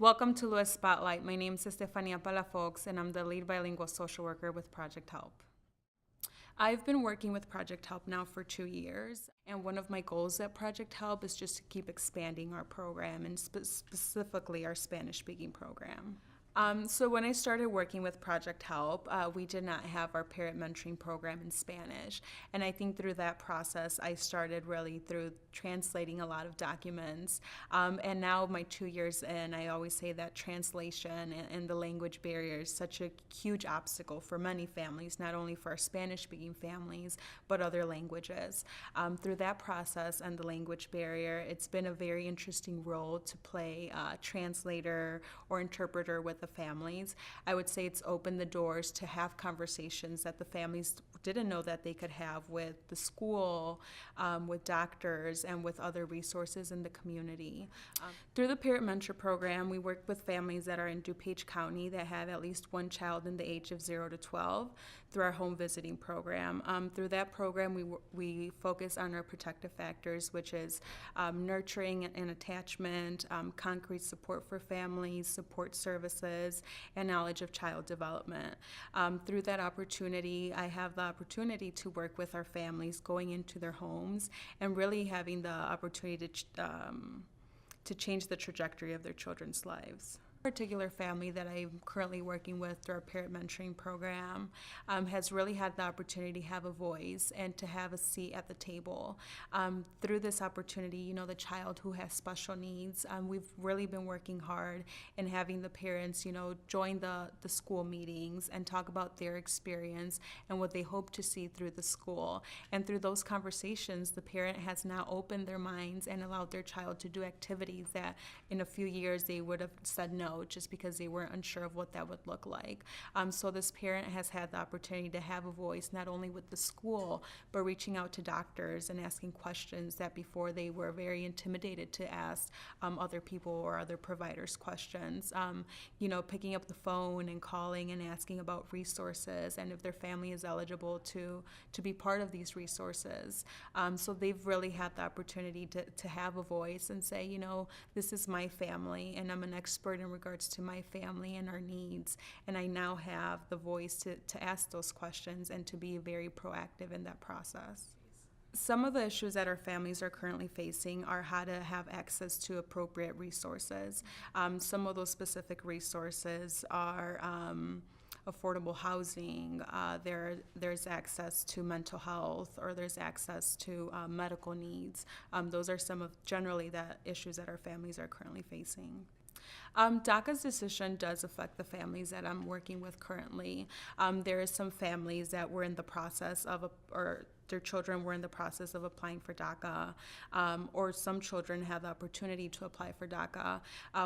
Welcome to Lewis Spotlight. My name is Estefania Palafox, and I'm the lead bilingual social worker with Project Help. I've been working with Project Help now for 2 years, and one of my goals at Project Help is just to keep expanding our program, and specifically our Spanish-speaking program. So when I started working with Project Help, we did not have our parent mentoring program in Spanish. And I think through that process, I started really through translating a lot of documents. And now my 2 years in, I always say that translation and the language barrier is such a huge obstacle for many families, not only for our Spanish-speaking families, but other languages. Through that process and the language barrier, it's been a very interesting role to play translator or interpreter with the families. I would say it's opened the doors to have conversations that the families didn't know that they could have with the school, with doctors, and with other resources in the community. Through the Parent Mentor program, we work with families that are in DuPage County that have at least one child in the age of 0 to 12 through our home visiting program. Through that program, we focus on our protective factors, which is nurturing and attachment, concrete support for families, support services, and knowledge of child development. Through that opportunity, I have the opportunity to work with our families going into their homes and really having the opportunity to change the trajectory of their children's lives. Particular family that I'm currently working with through our parent mentoring program has really had the opportunity to have a voice and to have a seat at the table. Through this opportunity, the child who has special needs, we've really been working hard in having the parents, join the school meetings and talk about their experience and what they hope to see through the school. And through those conversations, the parent has now opened their minds and allowed their child to do activities that in a few years they would have said no, just because they weren't unsure of what that would look like. So this parent has had the opportunity to have a voice not only with the school, but reaching out to doctors and asking questions that before they were very intimidated to ask other people or other providers questions. Picking up the phone and calling and asking about resources and if their family is eligible to be part of these resources. So they've really had the opportunity to have a voice and say, this is my family and I'm an expert in regards to my family and our needs, and I now have the voice to ask those questions and to be very proactive in that process. Some of the issues that our families are currently facing are how to have access to appropriate resources. Some of those specific resources are affordable housing, there's access to mental health, or there's access to medical needs. Those are some of generally the issues that our families are currently facing. DACA's decision does affect the families that I'm working with currently. There are some families that were in the process of, or their children were in the process of applying for DACA, or some children have the opportunity to apply for DACA.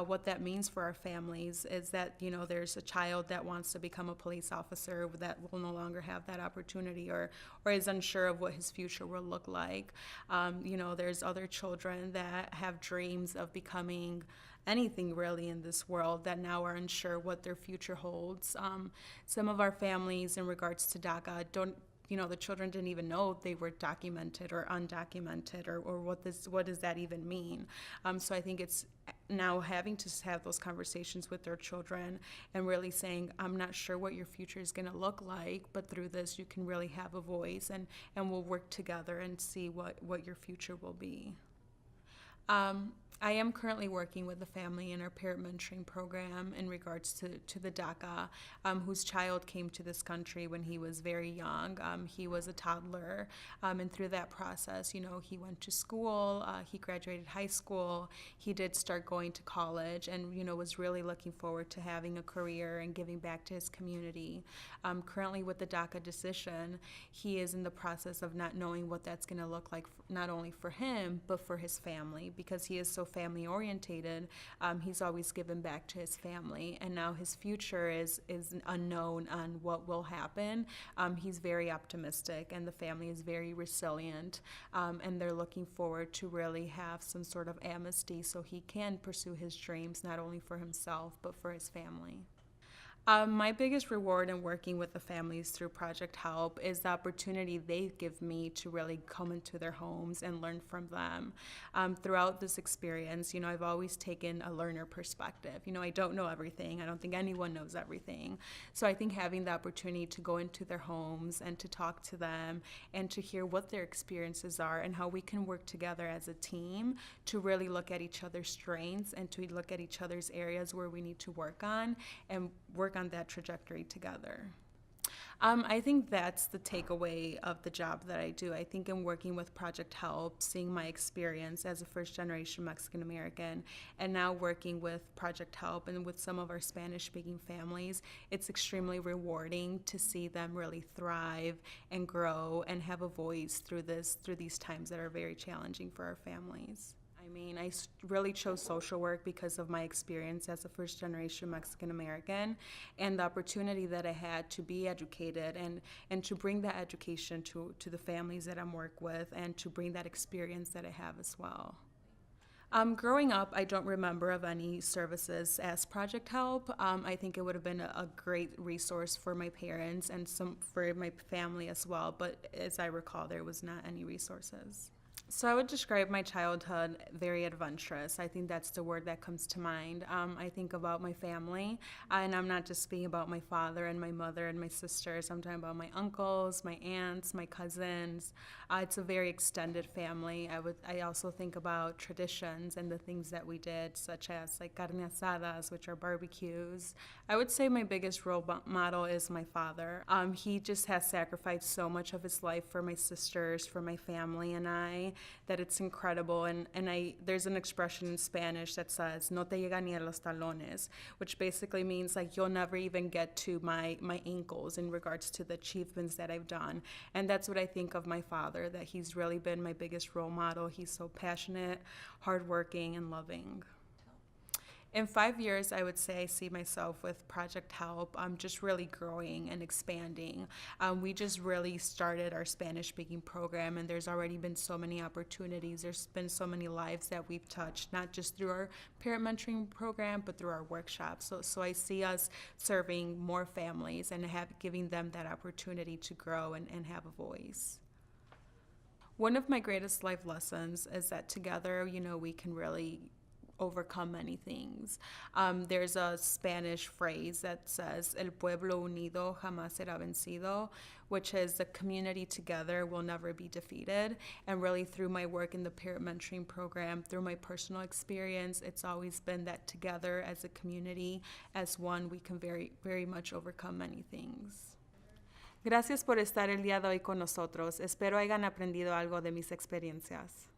What that means for our families is that, there's a child that wants to become a police officer that will no longer have that opportunity or is unsure of what his future will look like. There's other children that have dreams of becoming anything really in this world that now are unsure what their future holds. Some of our families in regards to DACA the children didn't even know they were documented or undocumented or what does that even mean. So I think it's now having to have those conversations with their children and really saying, I'm not sure what your future is going to look like, but through this you can really have a voice and we'll work together and see what your future will be. I am currently working with a family in our parent mentoring program in regards to the DACA, whose child came to this country when he was very young. He was a toddler, and through that process, he went to school, he graduated high school, he did start going to college, and, was really looking forward to having a career and giving back to his community. Currently with the DACA decision, he is in the process of not knowing what that's going to look like, not only for him, but for his family, because he is so family orientated. He's always given back to his family, and now his future is unknown on what will happen. He's very optimistic, and the family is very resilient, and they're looking forward to really have some sort of amnesty so he can pursue his dreams not only for himself but for his family. My biggest reward in working with the families through Project Help is the opportunity they give me to really come into their homes and learn from them. Throughout this experience, I've always taken a learner perspective. I don't know everything. I don't think anyone knows everything. So I think having the opportunity to go into their homes and to talk to them and to hear what their experiences are and how we can work together as a team to really look at each other's strengths and to look at each other's areas where we need to work on and work on that trajectory together. I think that's the takeaway of the job that I do. I think in working with Project Help, seeing my experience as a first-generation Mexican American, and now working with Project Help and with some of our Spanish-speaking families, it's extremely rewarding to see them really thrive and grow and have a voice through these times that are very challenging for our families. I really chose social work because of my experience as a first-generation Mexican American and the opportunity that I had to be educated and to bring that education to the families that I'm work with and to bring that experience that I have as well. Growing up, I don't remember of any services as Project Help. I think it would have been a great resource for my parents and for my family as well, but as I recall, there was not any resources. So I would describe my childhood very adventurous. I think that's the word that comes to mind. I think about my family, and I'm not just speaking about my father and my mother and my sisters. I'm talking about my uncles, my aunts, my cousins. It's a very extended family. I also think about traditions and the things that we did, such as like carne asadas, which are barbecues. I would say my biggest role model is my father. He just has sacrificed so much of his life for my sisters, for my family, and I, that it's incredible. And there's an expression in Spanish that says no te llega ni a los talones, which basically means like you'll never even get to my ankles in regards to the achievements that I've done. And that's what I think of my father, that he's really been my biggest role model. He's so passionate, hardworking, and loving. In 5 years, I would say I see myself with Project Help. I'm just really growing and expanding. We just really started our Spanish-speaking program, and there's already been so many opportunities. There's been so many lives that we've touched, not just through our parent mentoring program, but through our workshops. So I see us serving more families and giving them that opportunity to grow and have a voice. One of my greatest life lessons is that together, we can really overcome many things. There's a Spanish phrase that says, El pueblo unido jamás será vencido, which is the community together will never be defeated. And really through my work in the parent mentoring program, through my personal experience, it's always been that together as a community, as one, we can very, very much overcome many things. Gracias por estar el día de hoy con nosotros. Espero hayan aprendido algo de mis experiencias.